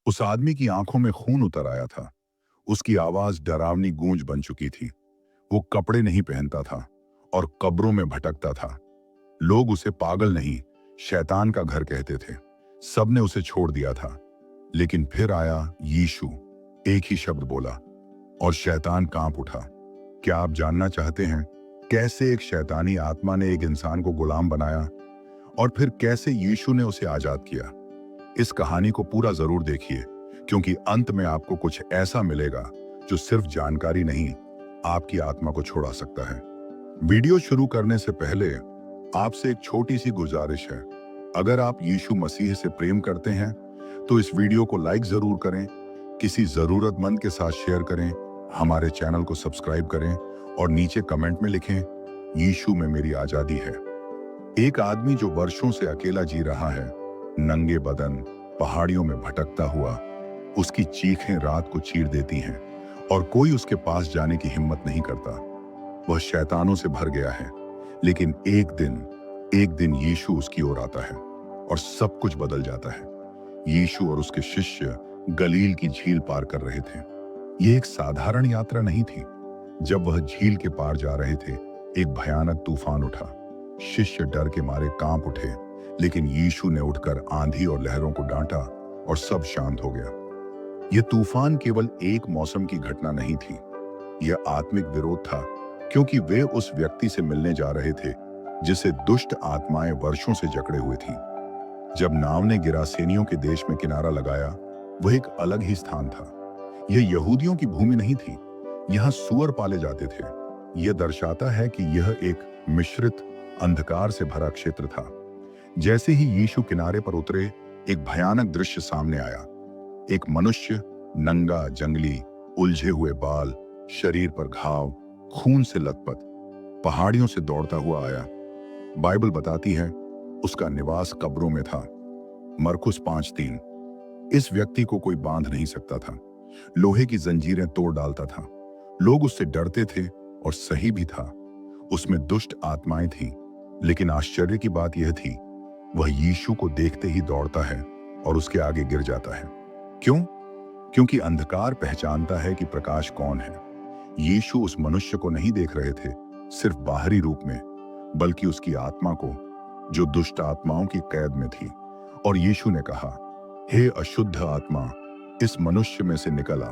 उस आदमी की आंखों में खून उतर आया था। उसकी आवाज डरावनी गूंज बन चुकी थी। वो कपड़े नहीं पहनता था और कब्रों में भटकता था। लोग उसे पागल नहीं, शैतान का घर कहते थे। सबने उसे छोड़ दिया था। लेकिन फिर आया यीशु। एक ही शब्द बोला और शैतान कांप उठा। क्या आप जानना चाहते हैं कैसे एक शैतानी आत्मा ने एक इंसान को गुलाम बनाया और फिर कैसे यीशु ने उसे आजाद किया? इस कहानी को पूरा जरूर देखिए, क्योंकि अंत में आपको कुछ ऐसा मिलेगा जो सिर्फ जानकारी नहीं, आपकी आत्मा को छुड़ा सकता है। वीडियो शुरू करने से पहले आपसे एक छोटी सी गुजारिश है। अगर आप यीशु मसीह से प्रेम करते हैं तो इस वीडियो को लाइक जरूर करें, किसी जरूरतमंद के साथ शेयर करें, हमारे चैनल को सब्सक्राइब करें और नीचे कमेंट में लिखें, यीशु में मेरी आजादी है। एक आदमी जो वर्षों से अकेला जी रहा है, नंगे बदन, पहाड़ियों में भटकता हुआ। उसकी चीखें रात को चीर देती हैं और कोई उसके पास जाने की हिम्मत नहीं करता। वह शैतानों से भर गया है। लेकिन एक दिन यीशु उसकी ओर आता है और सब कुछ बदल जाता है। यीशु और उसके शिष्य गलील की झील पार कर रहे थे। यह एक साधारण यात्रा नहीं थी। जब वह झील के पार जा रहे थे, एक भयानक तूफान उठा। शिष्य डर के मारे कांप उठे, लेकिन यीशु ने उठकर आंधी और लहरों को डांटा और सब शांत हो गया। यह तूफान केवल एक मौसम की घटना नहीं थी, यह आत्मिक विरोध था, क्योंकि वे उस व्यक्ति से मिलने जा रहे थे जिसे दुष्ट आत्माएं वर्षों से जकड़े हुए थी। जब नाव ने गिरासेनियों के देश में किनारा लगाया, वह एक अलग ही स्थान था। यह यहूदियों की भूमि नहीं थी, यहाँ सूअर पाले जाते थे। यह दर्शाता है कि यह एक मिश्रित, अंधकार से भरा क्षेत्र था। जैसे ही यीशु किनारे पर उतरे, एक भयानक दृश्य सामने आया। एक मनुष्य, नंगा, जंगली, उलझे हुए बाल, शरीर पर घाव, खून से लथपथ, पहाड़ियों से दौड़ता हुआ आया। बाइबल बताती है उसका निवास कब्रों में था। मरकुस 5:3। इस व्यक्ति को कोई बांध नहीं सकता था। लोहे की जंजीरें तोड़ डालता था। लोग उससे डरते थे और सही भी था। उसमें दुष्ट आत्माएं थीं। लेकिन आश्चर्य की बात यह थी, वह यीशु को देखते ही दौड़ता है और उसके आगे गिर जाता है। क्यों? क्योंकि अंधकार पहचानता है कि प्रकाश कौन है। यीशु उस मनुष्य को नहीं देख रहे थे सिर्फ बाहरी रूप में, बल्कि उसकी आत्मा को, जो दुष्ट आत्माओं की कैद में थी। और यीशु ने कहा, हे अशुद्ध आत्मा, इस मनुष्य में से निकल आ।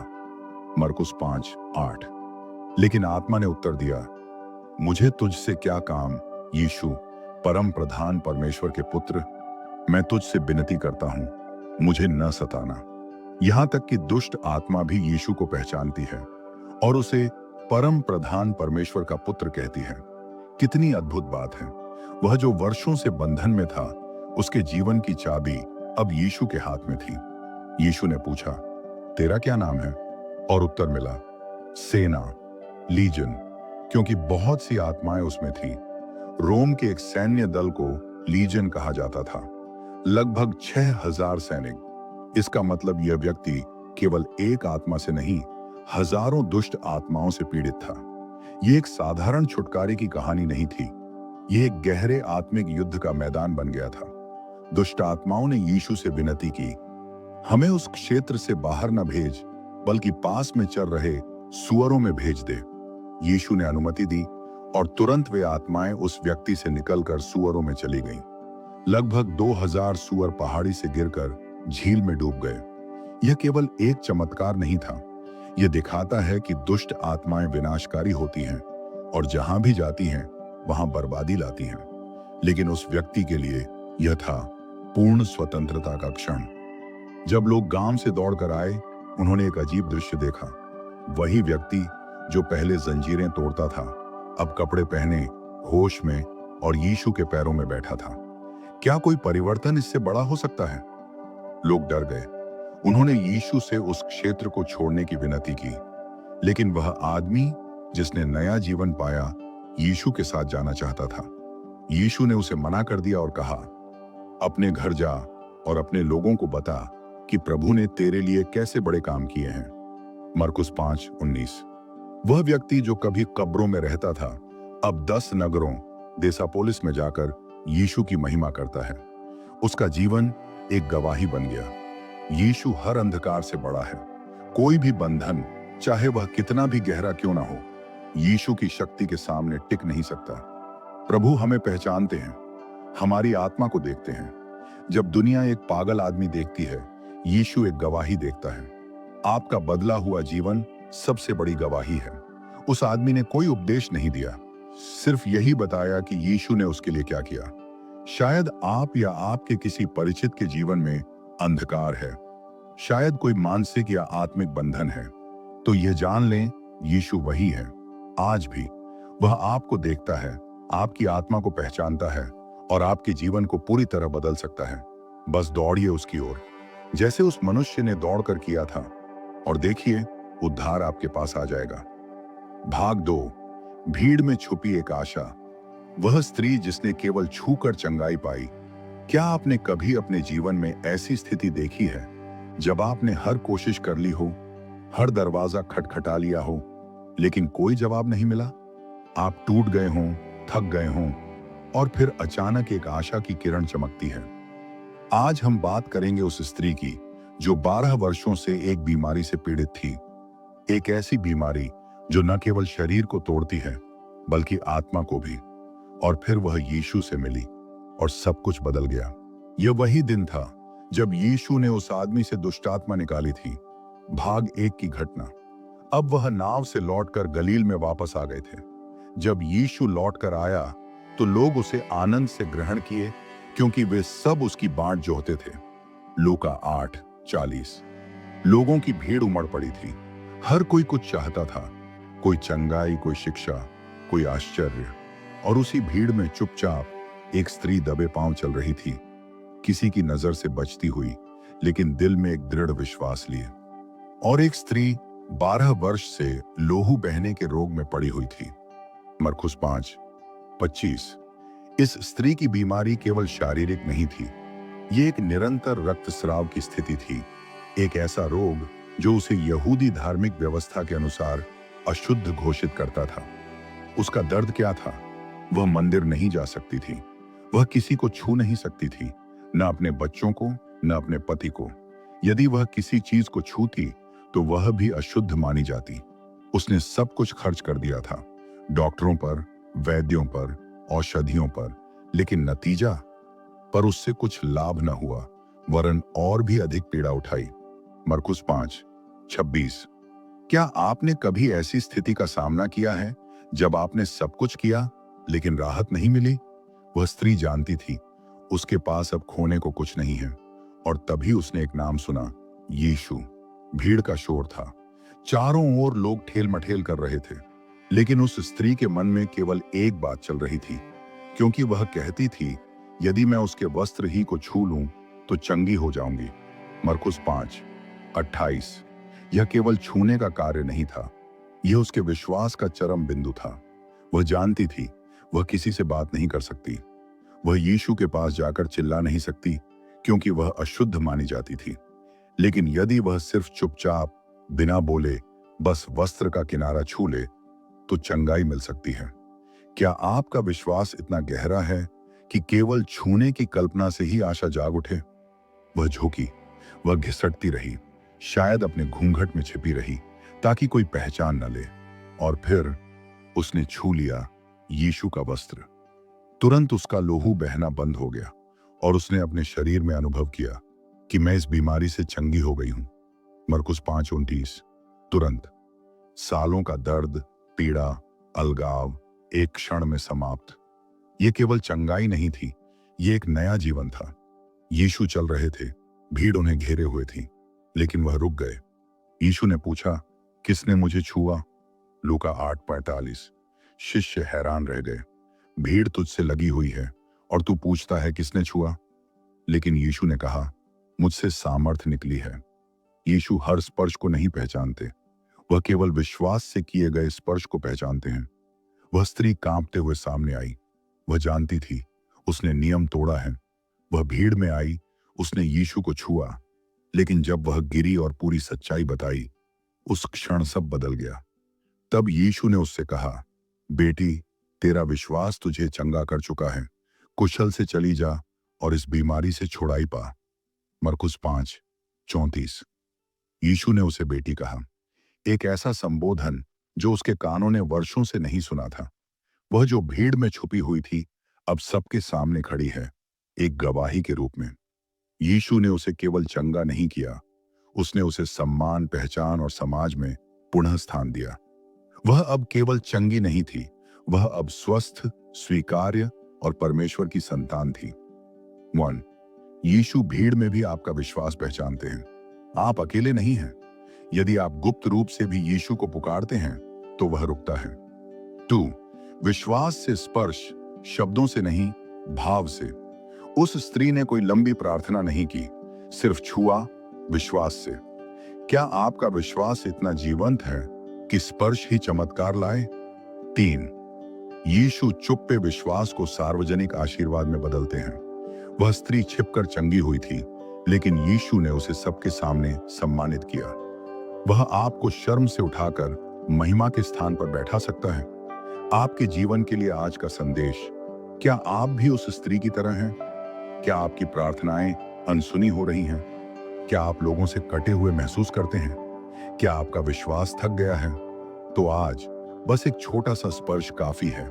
मरकुस 5:8। लेकिन आत्मा ने उत्तर दिया, मुझे तुझसे क्या काम, यीशु, परम प्रधान परमेश्वर के पुत्र। मैं तुझसे विनती करता हूं, मुझे न सताना। यहां तक कि दुष्ट आत्मा भी यीशु को पहचानती है और उसे परम प्रधान परमेश्वर का पुत्र कहती है। कितनी अद्भुत बात है। वह जो वर्षों से बंधन में था, उसके जीवन की चाबी अब यीशु के हाथ में थी। यीशु ने पूछा, तेरा क्या नाम है? और उत्तर मिला, सेना, लीजन, क्योंकि बहुत सी आत्माएं उसमें थी। रोम के एक सैन्य दल को लीजन कहा जाता था, लगभग 6000 सैनिक। इसका मतलब यह व्यक्ति केवल एक आत्मा से नहीं, हजारों दुष्ट आत्माओं से पीड़ित था। यह एक साधारण छुटकारे की कहानी नहीं थी, यह एक गहरे आत्मिक युद्ध का मैदान बन गया था। दुष्ट आत्माओं ने यीशु से विनती की, हमें उस क्षेत्र से बाहर न भेज, बल्कि पास में चल रहे सुअरों में भेज दे। यीशु ने अनुमति दी और तुरंत वे आत्माएं उस व्यक्ति से निकलकर सुअरों में चली गईं। लगभग 2000 सुअर पहाड़ी से गिरकर झील में डूब गए। यह केवल एक चमत्कार नहीं था, यह दिखाता है कि दुष्ट आत्माएं विनाशकारी होती हैं और जहां भी जाती हैं वहां बर्बादी लाती हैं। लेकिन उस व्यक्ति के लिए यह था पूर्ण स्वतंत्रता का क्षण। जब लोग गांव से दौड़कर आए, उन्होंने एक अजीब दृश्य देखा। वही व्यक्ति जो पहले जंजीरें तोड़ता था, अब कपड़े पहने, होश में और यीशु के पैरों में बैठा था। क्या कोई परिवर्तन इससे बड़ा हो सकता है? लोग डर गए। उन्होंने यीशु से उस क्षेत्र को छोड़ने की विनती की। लेकिन वह आदमी जिसने नया जीवन पाया, यीशु के साथ जाना चाहता था। यीशु ने उसे मना कर दिया और कहा, अपने घर जा और अपने लोगों को बता कि प्रभु ने तेरे लिए कैसे बड़े काम किए हैं। मरकुस 5:19। वह व्यक्ति जो कभी कब्रों में रहता था, अब 10 नगरों, देसापोलिस में जाकर यीशु की महिमा करता है। उसका जीवन एक गवाही बन गया। यीशु हर अंधकार से बड़ा है। कोई भी बंधन, चाहे वह कितना भी गहरा क्यों ना हो, यीशु की शक्ति के सामने टिक नहीं सकता। प्रभु हमें पहचानते हैं, हमारी आत्मा को देखते हैं। जब दुनिया एक पागल आदमी देखती है, यीशु एक गवाही देखता है। आपका बदला हुआ जीवन सबसे बड़ी गवाही है। उस आदमी ने कोई उपदेश नहीं दिया, सिर्फ यही बताया कि यीशु ने उसके लिए क्या किया। शायद आप या आपके किसी परिचित के जीवन में अंधकार है, शायद कोई मानसिक या आत्मिक बंधन है, तो यह जान लें, यीशु वही है। आज भी वह आपको देखता है, आपकी आत्मा को पहचानता है और आपके जीवन को पूरी तरह बदल सकता है। बस दौड़िए उसकी ओर, जैसे उस मनुष्य ने दौड़कर किया था, और देखिए उद्धार आपके पास आ जाएगा। भाग 2, भीड़ में छुपी एक आशा। वह स्त्री जिसने केवल छूकर चंगाई पाई। क्या आपने कभी अपने जीवन में ऐसी स्थिति देखी है जब आपने हर कोशिश कर ली हो, हर दरवाजा खटखटा लिया हो, लेकिन कोई जवाब नहीं मिला? आप टूट गए हों, थक गए हों, और फिर अचानक एक आशा की किरण चमकती है। आज हम बात करेंगे उस स्त्री की जो 12 वर्षों से एक बीमारी से पीड़ित थी। एक ऐसी बीमारी जो न केवल शरीर को तोड़ती है, बल्कि आत्मा को भी। और फिर वह यीशु से मिली और सब कुछ बदल गया। यह वही दिन था जब यीशु ने उस आदमी से दुष्ट आत्मा निकाली थी। भाग 1 की घटना। अब वह नाव से लौटकर गलील में वापस आ गए थे। जब यीशु लौटकर आया तो लोग उसे आनंद से ग्रहण किए, क्योंकि वे सब उसकी बाट जोहते थे। लूका 8:40। लोगों की भीड़ उमड़ पड़ी थी। हर कोई कुछ चाहता था, कोई चंगाई, कोई शिक्षा, कोई आश्चर्य। और उसी भीड़ में चुपचाप एक स्त्री दबे पांव चल रही थी, किसी की नजर से बचती हुई, लेकिन दिल में एक दृढ़ विश्वास लिए। और एक स्त्री 12 वर्ष से लोहू बहने के रोग में पड़ी हुई थी। मरकुस 5:25। इस स्त्री की बीमारी केवल शारीरिक नहीं थी, ये एक निरंतर रक्तस्राव की स्थिति थी। एक ऐसा रोग जो उसे यहूदी धार्मिक व्यवस्था के अनुसार अशुद्ध घोषित करता था। उसका दर्द क्या था? वह मंदिर नहीं जा सकती थी, वह किसी को छू नहीं सकती थी, न अपने बच्चों को, न अपने पति को। यदि वह किसी चीज को छूती तो वह भी अशुद्ध मानी जाती। उसने सब कुछ खर्च कर दिया था, डॉक्टरों पर, वैद्यों पर, औषधियों पर, लेकिन नतीजा पर उससे कुछ लाभ न हुआ, वरन और भी अधिक पीड़ा उठाई। मरकुस 5:26। क्या आपने कभी ऐसी स्थिति का सामना किया है जब आपने सब कुछ किया लेकिन राहत नहीं मिली? वह स्त्री जानती थी उसके पास अब खोने को कुछ नहीं है, और तभी उसने एक नाम सुना, यीशु। भीड़ का शोर था, चारों ओर लोग ठेल मठेल कर रहे थे, लेकिन उस स्त्री के मन में केवल एक बात चल रही थी, क्योंकि वह कहती थी, यदि मैं उसके वस्त्र ही को छू लूं तो चंगी हो जाऊंगी। मरकुस 5:28। यह केवल छूने का कार्य नहीं था, यह उसके विश्वास का चरम बिंदु था। वह जानती थी वह किसी से बात नहीं कर सकती, वह यीशु के पास जाकर चिल्ला नहीं सकती, क्योंकि वह अशुद्ध मानी जाती थी। लेकिन यदि वह सिर्फ चुपचाप, बिना बोले, बस वस्त्र का किनारा छू ले तो चंगाई मिल सकती है। क्या आपका विश्वास इतना गहरा है कि केवल छूने की कल्पना से ही आशा जाग उठे? वह झुकी, वह घिसटती रही, शायद अपने घूंघट में छिपी रही ताकि कोई पहचान न ले। और फिर उसने छू लिया यीशु का वस्त्र। तुरंत उसका लोहू बहना बंद हो गया और उसने अपने शरीर में अनुभव किया कि मैं इस बीमारी से चंगी हो गई हूं। मरकुस 5:29। तुरंत सालों का दर्द, पीड़ा, अलगाव एक क्षण में समाप्त। यह केवल चंगाई नहीं थी, यह एक नया जीवन था। यीशु चल रहे थे, भीड़ उन्हें घेरे हुए थी, लेकिन वह रुक गए। यीशु ने पूछा, किसने मुझे छुआ? लूका 8:45। शिष्य हैरान रह गए। भीड़ तुझसे लगी हुई है और तू पूछता है किसने छुआ? लेकिन यीशु ने कहा, मुझसे सामर्थ निकली है। यीशु हर स्पर्श को नहीं पहचानते, वह केवल विश्वास से किए गए स्पर्श को पहचानते हैं। वह स्त्री कांपते हुए सामने आई। वह जानती थी उसने नियम तोड़ा है। वह भीड़ में आई, उसने यीशु को छुआ, लेकिन जब वह गिरी और पूरी सच्चाई बताई, उस क्षण सब बदल गया। तब यीशु ने उससे कहा, बेटी, तेरा विश्वास तुझे चंगा कर चुका है, कुशल से चली जा और इस बीमारी से छुड़ाई पा। मरकुस 5, 34। यीशु ने उसे बेटी कहा। एक ऐसा संबोधन जो उसके कानों ने वर्षों से नहीं सुना था। वह जो भीड़ में छुपी हुई थी, अब सबके सामने खड़ी है, एक गवाही के रूप में। यीशु ने उसे केवल चंगा नहीं किया, उसने उसे सम्मान, पहचान और समाज में पुनः स्थान दिया। वह अब केवल चंगी नहीं थी, वह अब स्वस्थ, स्वीकार्य और परमेश्वर की संतान थी। 1। यीशु भीड़ में भी आपका विश्वास पहचानते हैं। आप अकेले नहीं हैं। यदि आप गुप्त रूप से भी यीशु को पुकारते हैं तो वह रुकता है। 2। विश्वास से स्पर्श, शब्दों से नहीं, भाव से। उस स्त्री ने कोई लंबी प्रार्थना नहीं की, सिर्फ छुआ, विश्वास से। क्या आपका विश्वास इतना जीवंत है कि स्पर्श ही चमत्कार लाए? 3। यीशु चुप पे विश्वास को सार्वजनिक आशीर्वाद में बदलते हैं। वह स्त्री छिपकर चंगी हुई थी, लेकिन यीशु ने उसे सबके सामने सम्मानित किया। वह आपको शर्म से उठाकर महिमा के स्थान पर बैठा सकता है। आपके जीवन के लिए आज का संदेश, क्या आप भी उस स्त्री की तरह हैं? क्या आपकी प्रार्थनाएं अनसुनी हो रही हैं? क्या आप लोगों से कटे हुए महसूस करते हैं? क्या आपका विश्वास थक गया है? तो आज बस एक छोटा सा स्पर्श काफी है।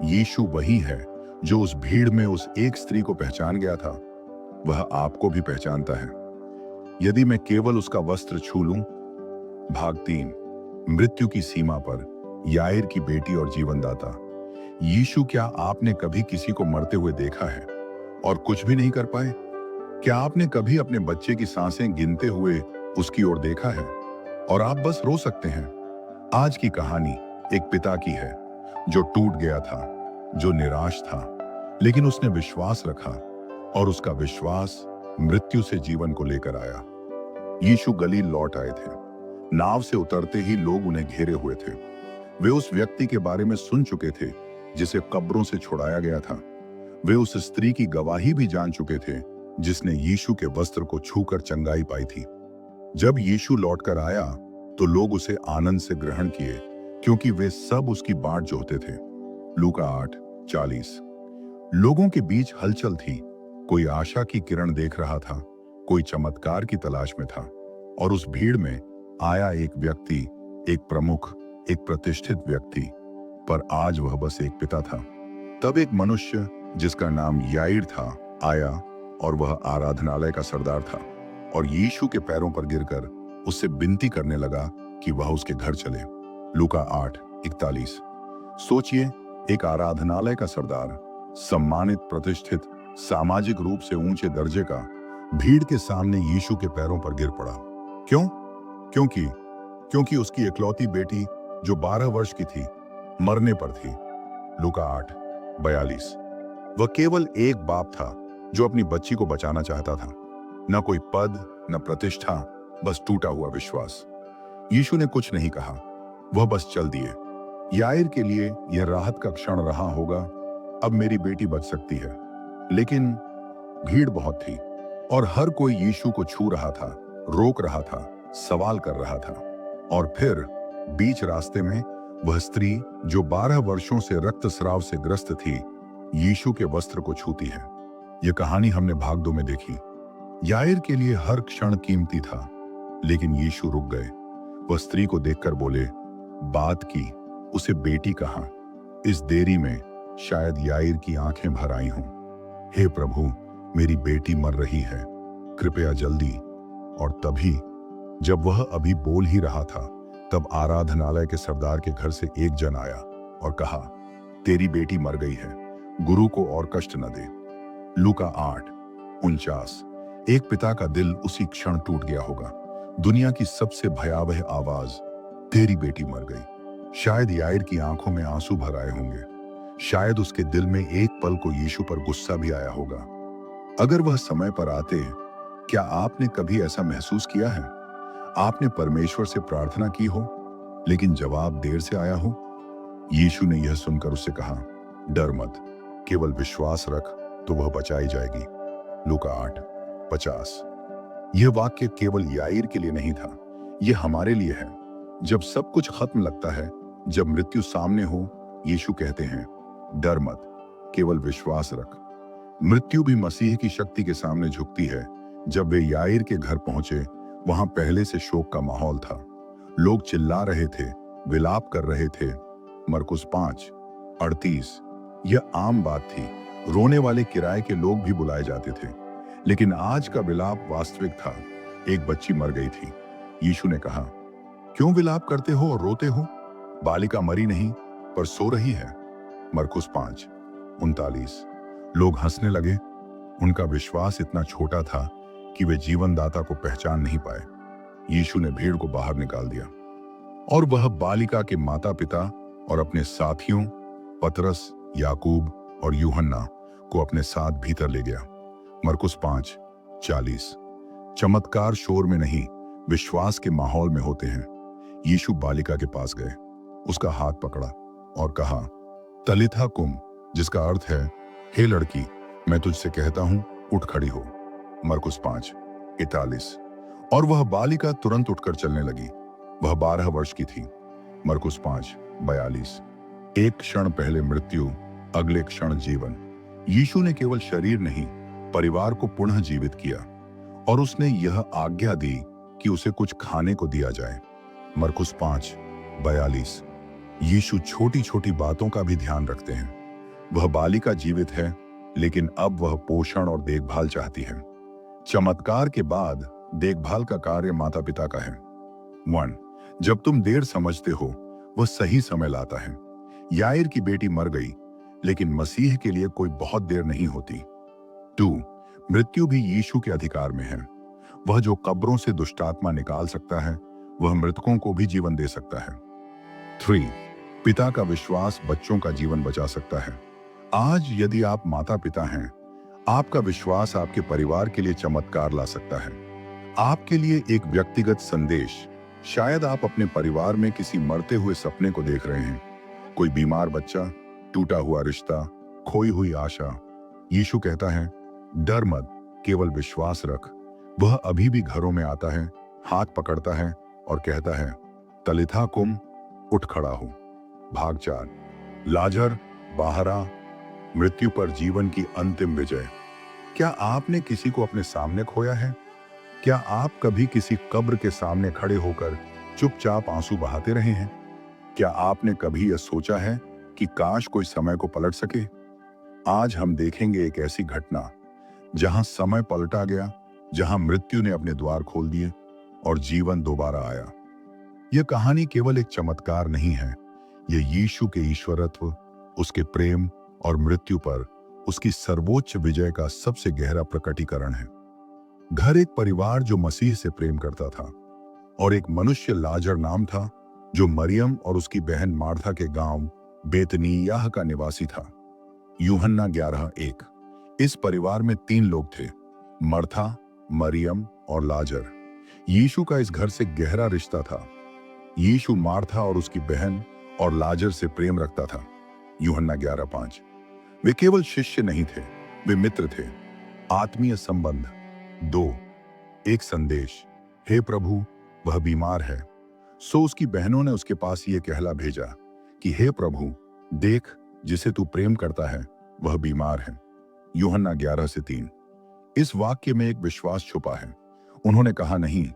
यीशु वही है जो उस भीड़ में उस एक स्त्री को पहचान गया था, वह आपको भी पहचानता है। यदि मैं केवल उसका वस्त्र छू लूं। भाग 3। मृत्यु की सीमा पर याईर की बेटी और जीवनदाता। यीशु, क्या आपने कभी किसी को मरते हुए देखा है और कुछ भी नहीं कर पाए? क्या आपने कभी अपने बच्चे की सांसें गिनते हुए उसकी ओर देखा है और आप बस रो सकते हैं? आज की कहानी एक पिता की है जो टूट गया था, जो निराश था, लेकिन उसने विश्वास रखा और उसका विश्वास मृत्यु से जीवन को लेकर आया। यीशु गलील लौट आए थे। नाव से उतरते ही लोग उन्हें घेरे हुए थे। वे उस व्यक्ति के बारे में सुन चुके थे जिसे कब्रों से छुड़ाया गया था। वे उस स्त्री की गवाही भी जान चुके थे जिसने यीशु के वस्त्र को छूकर चंगाई पाई थी। जब यीशु लौटकर आया तो लोग उसे आनंद से ग्रहण किए, क्योंकि वे सब उसकी बाट जोहते थे। लूका 8:40। लोगों के बीच हलचल थी। कोई आशा की किरण देख रहा था, कोई चमत्कार की तलाश में था, और उस भीड़ में आया एक व्यक्ति, एक प्रमुख, एक प्रतिष्ठित व्यक्ति, पर आज वह बस एक पिता था। तब एक मनुष्य जिसका नाम याईर था आया, और वह आराधनालय का सरदार था, और यीशु के पैरों पर गिरकर उससे विनती करने लगा कि वह उसके घर चले। लूका 8:41। सोचिए, एक आराधनालय का सरदार, सम्मानित, प्रतिष्ठित, सामाजिक रूप से ऊंचे दर्जे का, भीड़ के सामने यीशु के पैरों पर गिर पड़ा। क्यों? क्योंकि उसकी इकलौती बेटी जो 12 वर्ष की थी, मरने पर थी। लूका 8:42। वह केवल एक बाप था जो अपनी बच्ची को बचाना चाहता था। न कोई पद, न प्रतिष्ठा, बस टूटा हुआ विश्वास। यीशु ने कुछ नहीं कहा, वह बस चल दिए। याईर के लिए यह राहत का क्षण रहा होगा, अब मेरी बेटी बच सकती है। लेकिन भीड़ बहुत थी और हर कोई यीशु को छू रहा था, रोक रहा था, सवाल कर रहा था। और फिर बीच रास्ते में वह स्त्री जो 12 वर्षों से रक्तस्राव से ग्रस्त थी, यीशु के वस्त्र को छूती है। यह कहानी हमने भाग 2 में देखी। याईर के लिए हर क्षण कीमती था, लेकिन यीशु रुक गए। वह स्त्री को देखकर बोले, बात की, उसे बेटी कहाँ? इस देरी में शायद याईर की आंखें भर आई हों। हे प्रभु, मेरी बेटी मर रही है, कृपया जल्दी। और तभी जब वह अभी बोल ही रहा था, तब आराधनालय के सरदार के घर से एक जन आया और कहा, तेरी बेटी मर गई है, गुरु को और कष्ट न दे। लूका 8:49। एक पिता का दिल उसी क्षण टूट गया होगा। दुनिया की सबसे भयावह आवाज, तेरी बेटी मर गई। शायद याईर की आंखों में आंसू भर आए होंगे। शायद उसके दिल में एक पल को यीशु पर गुस्सा भी आया होगा। अगर वह समय पर आते, क्या आपने कभी ऐसा महसूस किया है? आपने परमेश्वर से प्रार्थना की हो, लेकिन जवाब देर से आया हो? यीशु ने यह सुनकर उससे कहा, डर मत, केवल विश्वास रख तो वह बचाई जाएगी। लूका 8:50। यह वाक्य केवल याईर के लिए नहीं था, यह हमारे लिए है। जब सब कुछ खत्म लगता है, जब मृत्यु सामने हो, यीशु कहते हैं, डर मत, केवल विश्वास रख। मृत्यु भी मसीह की शक्ति के सामने झुकती है, जब वे याईर के घर पहुंचे, वहां पहले से शोक का माहौल था। लोग चिल्ला रहे थे, विलाप कर रहे थे। मरकुस 5:38। यह आम बात थी। रोने वाले किराए के लोग भी बुलाए जाते थे। लेकिन आज का विलाप वास्तविक था। एक बच्ची मर गई थी। यीशु ने कहा, क्यों विलाप करते हो और रोते हो? बालिका मरी नहीं, पर सो रही है। मरकुस 5:39। लोग हंसने लगे। उनका विश्वास इतना छोटा था कि वे जीवनदाता को पहचान नहीं पाए। यीशु ने भीड़ को बाहर निकाल दिया और वह बालिका के माता पिता और अपने साथियों पतरस, याकूब और यूहन्ना को अपने साथ भीतर ले गया। मरकुस 5:40। चमत्कार शोर में नहीं, विश्वास के माहौल में होते हैं। यीशु बालिका के पास गए, उसका हाथ पकड़ा और कहा, तलिथा कुम, जिसका अर्थ है, हे लड़की, मैं तुझसे कहता हूं, उठ खड़ी हो। मरकुस 5:41। और वह बालिका तुरंत उठकर चलने लगी। वह 12 वर्ष की थी। मरकुस 5:42। एक क्षण पहले मृत्यु, अगले क्षण जीवन। यीशु ने केवल शरीर नहीं, परिवार को पुनः जीवित किया और उसने यह आज्ञा दी कि उसे कुछ खाने को दिया जाए। मरकुस 5:42। यीशु छोटी छोटी बातों का भी ध्यान रखते हैं। वह बालिका जीवित है, लेकिन अब वह पोषण और देखभाल चाहती है। चमत्कार के बाद देखभाल का कार्य माता पिता का है। 1. जब तुम देर समझते हो, वह सही समय लाता है। याईर की बेटी मर गई, लेकिन मसीह के लिए कोई बहुत देर नहीं होती। 2. मृत्यु भी यीशु के अधिकार में है। वह जो कब्रों से दुष्टात्मा निकाल सकता है, वह मृतकों को भी जीवन दे सकता है। 3. पिता का विश्वास बच्चों का जीवन बचा सकता है। आज यदि आप माता पिता हैं, आपका विश्वास आपके परिवार के लिए चमत्कार ला सकता है। आपके लिए एक व्यक्तिगत संदेश। शायद आप अपने परिवार में किसी मरते हुए सपने को देख रहे हैं। कोई बीमार बच्चा, टूटा हुआ रिश्ता, खोई हुई आशा। यीशु कहता है, डर मत, केवल विश्वास रख। वह अभी भी घरों में आता है, हाथ पकड़ता है और कहता है, तलिथा कुम, उठ खड़ा हो। भाग 4। लाजर बाहर आ। मृत्यु पर जीवन की अंतिम विजय। क्या आपने किसी को अपने सामने खोया है? क्या आप कभी किसी कब्र के सामने खड़े होकर चुपचाप आंसू बहाते रहे हैं? क्या आपने कभी यह सोचा है कि काश कोई समय को पलट सके? आज हम देखेंगे एक ऐसी घटना जहां समय पलटा गया, जहां मृत्यु ने अपने द्वार खोल दिए और जीवन दोबारा आया। यह कहानी केवल एक चमत्कार नहीं है, यह यीशु के ईश्वरत्व, उसके प्रेम और मृत्यु पर उसकी सर्वोच्च विजय का सबसे गहरा प्रकटीकरण है। घर एक परिवार जो मसीह से प्रेम करता था, और एक मनुष्य लाजर नाम था जो मरियम और उसकी बहन मार्था के गांव बेतनियाह का निवासी था। यूहन्ना 11:1। इस परिवार में 3 लोग थे, मर्था, मरियम और लाजर। यीशु का इस घर से गहरा रिश्ता था। यीशु मार्था और उसकी बहन और लाजर से प्रेम रखता था। यूहन्ना 11:5। वे केवल शिष्य नहीं थे, वे मित्र थे। आत्मीय संबंध। 2. एक संदेश। हे प्रभु, वह बीमार है। सो उसकी बहनों ने उसके पास ये कहला भेजा कि हे प्रभु, देख, जिसे तू प्रेम करता है वह बीमार है। यूहन्ना 11:3। इस वाक्य में एक विश्वास छुपा है। उन्होंने कहा नहीं,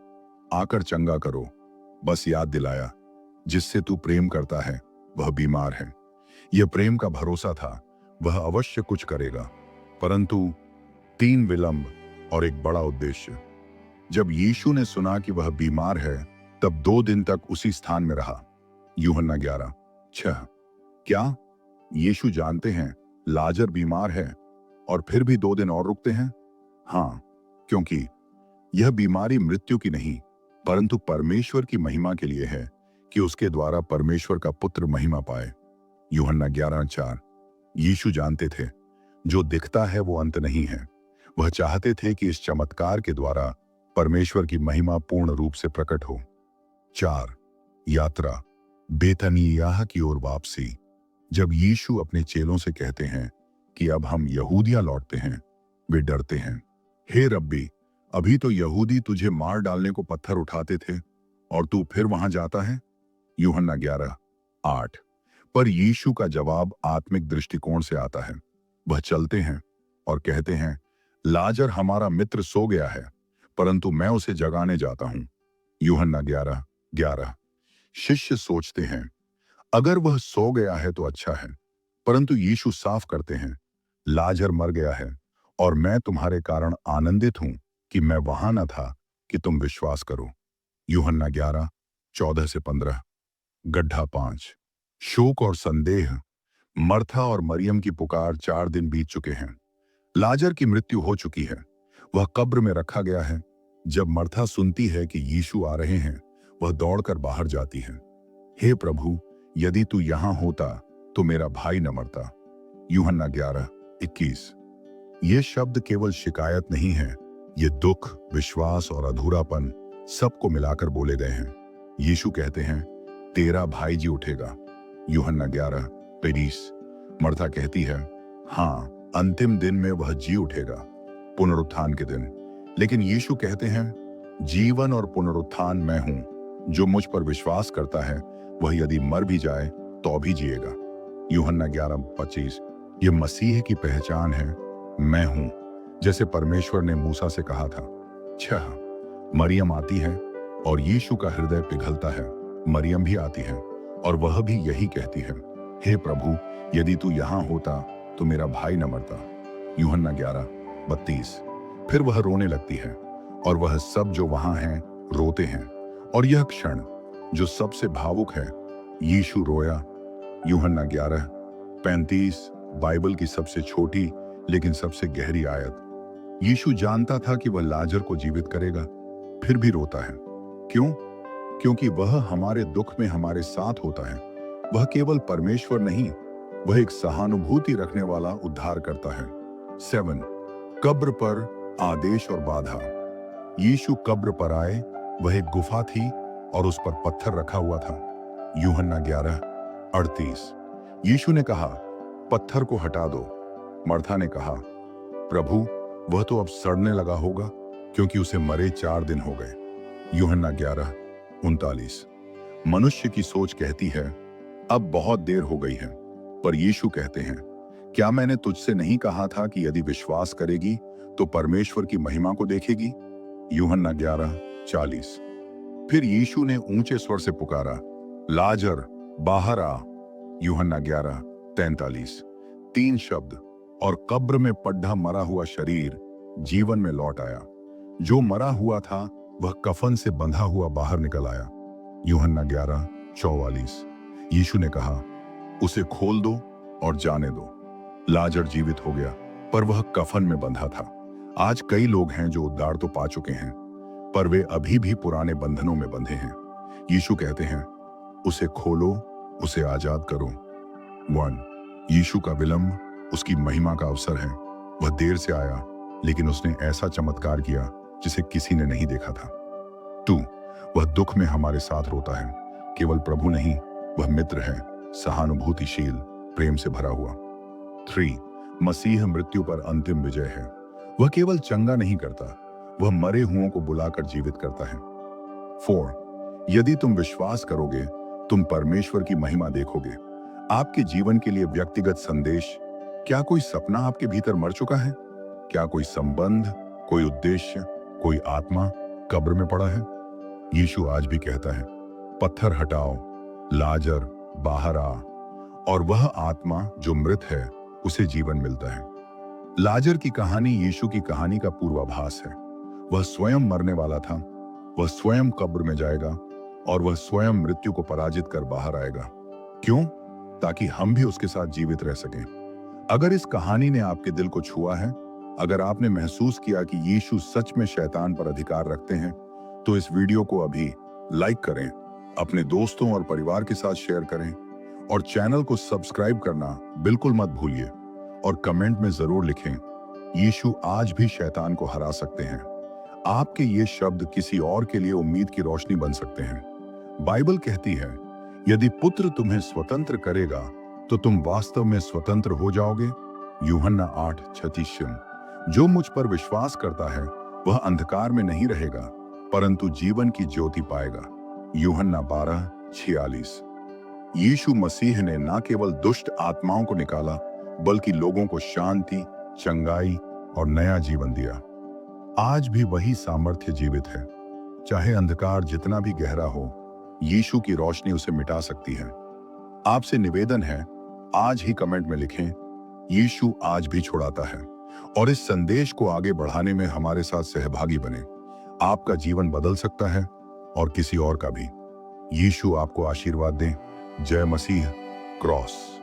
आकर चंगा करो, बस याद दिलाया, जिससे तू प्रेम करता है वह बीमार है। यह प्रेम का भरोसा था, वह अवश्य कुछ करेगा। परंतु 3 विलंब और एक बड़ा उद्देश्य। जब यीशु ने सुना कि वह बीमार है, तब 2 दिन तक उसी स्थान में रहा। यूहन्ना 11:6। क्या यीशु जानते हैं लाजर बीमार है और फिर भी 2 दिन और रुकते हैं? हाँ, क्योंकि यह बीमारी मृत्यु की नहीं, परंतु परमेश्वर की महिमा के लिए है, कि उसके द्वारा परमेश्वर का पुत्र महिमा पाए। यूहन्ना 11:4। यीशु जानते थे, जो दिखता है वो अंत नहीं है। वह चाहते थे कि इस चमत्कार के द्वारा परमेश्वर की महिमा पूर्ण रूप से प्रकट हो। 4. यात्रा। बेतनियाह की ओर वापसी। जब यीशु अपने चेलों से कहते हैं कि अब हम यहूदिया लौटते हैं, वे डरते हैं। हे रब्बी, अभी तो यहूदी तुझे मार डालने को पत्थर उठाते थे और तू फिर वहां जाता है। यूहन्ना 11:8। पर यीशु का जवाब आत्मिक दृष्टिकोण से आता है। वह चलते हैं और कहते हैं, लाजर हमारा मित्र सो गया है, परंतु मैं उसे जगाने जाता हूं। यूहन्ना 11:11। शिष्य सोचते हैं, अगर वह सो गया है तो अच्छा है, परंतु यीशु साफ करते हैं, लाजर मर गया है और मैं तुम्हारे कारण आनंदित हूं कि मैं वहां न था कि तुम विश्वास करो। यूहन्ना 11:14-15। गड्ढा 5। शोक और संदेह। मर्था और मरियम की पुकार। 4 दिन बीत चुके हैं। लाजर की मृत्यु हो चुकी है, वह कब्र में रखा गया है। जब मर्था सुनती है कि यीशु आ रहे हैं, वह दौड़कर बाहर जाती है। हे प्रभु, यदि तू यहां होता तो मेरा भाई न मरता। यूहन्ना 11:21। ये शब्द केवल शिकायत नहीं है, ये दुख, विश्वास और अधूरापन सबको मिलाकर बोले गए हैं। यीशु कहते हैं, तेरा भाई जी उठेगा। यूहन्ना 11:23। मर्था कहती है, हाँ, अंतिम दिन में वह जी उठेगा, पुनरुत्थान के दिन। लेकिन यीशु कहते हैं, जीवन और पुनरुत्थान मैं हूं। जो मुझ पर विश्वास करता है, वह यदि मर भी जाए तो भी जिएगा। यूहन्ना 11:25। ये मसीह की पहचान है, मैं हूं, जैसे परमेश्वर ने मूसा से कहा था। 6। मरियम आती है और यीशु का हृदय पिघलता है। मरियम भी आती है और वह भी यही कहती है, हे प्रभु, यदि तू यहां होता तो मेरा भाई न मरता। यूहन्ना 11:32। फिर वह रोने लगती है और वह सब जो वहां हैं रोते हैं। और यह क्षण जो सबसे भावुक है, यीशु रोया। यूहन्ना 11:35। बाइबल की सबसे छोटी लेकिन सबसे गहरी आयत। यीशु जानता था कि वह लाजर को जीवित करेगा, फिर भी रोता है। क्यों? क्योंकि वह हमारे दुख में हमारे साथ होता है। वह केवल परमेश्वर नहीं, वह एक सहानुभूति रखने वाला उद्धार करता है। 7। कब्र पर आदेश और बाधा। यीशु कब्र पर आए, वह एक गुफा थी और उस पर पत्थर रखा हुआ था। यूहन्ना 11:38। यीशु ने कहा, पत्थर को हटा दो। मर्था ने कहा, प्रभु, वह तो अब सड़ने लगा होगा, क्योंकि उसे मरे 4 दिन हो गए। यूहन्ना 11:39। मनुष्य की सोच कहती है, अब बहुत देर हो गई है, पर यीशु कहते हैं, क्या मैंने तुझसे नहीं कहा था कि यदि विश्वास करेगी तो परमेश्वर की महिमा को देखेगी। यूहन्ना 11:40। फिर यीशु ने ऊंचे स्वर से पुकारा, लाजर बाहर आ। यूहन्ना 11:43। 3 शब्द और कब्र में पड्ढा मरा हुआ शरीर जीवन में लौट आया। जो मरा हुआ था वह कफन से बंधा हुआ बाहर निकल आया। यूहन्ना 11:44। यीशु ने कहा, उसे खोल दो और जाने दो। लाजर जीवित हो गया, पर वह कफन में बंधा था। आज कई लोग हैं जो उद्धार तो पा चुके हैं, पर वे अभी भी पुराने बंधनों में बंधे हैं। यीशु कहते हैं, उसे खोलो, उसे आजाद करो। 1। यीशु का विलंब उसकी महिमा का अवसर है। वह देर से आया, लेकिन उसने ऐसा चमत्कार किया जिसे किसी ने नहीं देखा था। 2। वह दुख में हमारे साथ रोता है। केवल प्रभु नहीं, वह मित्र है, सहानुभूतिशील, प्रेम से भरा हुआ। 3। मसीह मृत्यु पर अंतिम विजय है। वह केवल चंगा नहीं करता, वह मरे हुओं को बुलाकर जीवित करता है। 4। यदि तुम विश्वास करोगे, तुम परमेश्वर की महिमा देखोगे। आपके जीवन के लिए व्यक्तिगत संदेश। क्या कोई सपना आपके भीतर मर चुका है? क्या कोई संबंध, कोई उद्देश्य, कोई आत्मा कब्र में पड़ा है? यीशु आज भी कहता है, पत्थर हटाओ, लाजर बाहर आ, और वह आत्मा जो मृत है उसे जीवन मिलता है। लाजर की कहानी यीशु की कहानी का पूर्वाभास है। वह स्वयं मरने वाला था, वह स्वयं कब्र में जाएगा और वह स्वयं मृत्यु को पराजित कर बाहर आएगा। क्यों? ताकि हम भी उसके साथ जीवित रह सकें। अगर इस कहानी ने आपके दिल को छुआ है, अगर आपने महसूस किया कि यीशु सच में शैतान पर अधिकार रखते हैं, तो इस वीडियो को अभी लाइक करें, अपने दोस्तों और परिवार के साथ शेयर करें और चैनल को सब्सक्राइब करना बिल्कुल मत भूलिए। और कमेंट में जरूर लिखें, यीशु आज भी शैतान को हरा सकते हैं। आपके ये शब्द किसी और के लिए उम्मीद की रोशनी बन सकते हैं। बाइबल कहती है, यदि पुत्र तुम्हें स्वतंत्र करेगा तो तुम वास्तव में स्वतंत्र हो जाओगे। यूहन्ना 8:36। जो मुझ पर विश्वास करता है वह अंधकार में नहीं रहेगा, परंतु जीवन की ज्योति पाएगा। यूहन्ना 12:46। यीशु मसीह ने न केवल दुष्ट आत्माओं को निकाला, बल्कि लोगों को शांति, चंगाई और नया जीवन दिया। आज भी वही सामर्थ्य जीवित है। चाहे अंधकार जितना भी गहरा हो, यीशु की रोशनी उसे मिटा सकती है। आपसे निवेदन है, आज ही कमेंट में लिखें, यीशु आज भी छुड़ाता है, और इस संदेश को आगे बढ़ाने में हमारे साथ सहभागी बने। आपका जीवन बदल सकता है और किसी और का भी। यीशु आपको आशीर्वाद दें। जय मसीह। क्रॉस।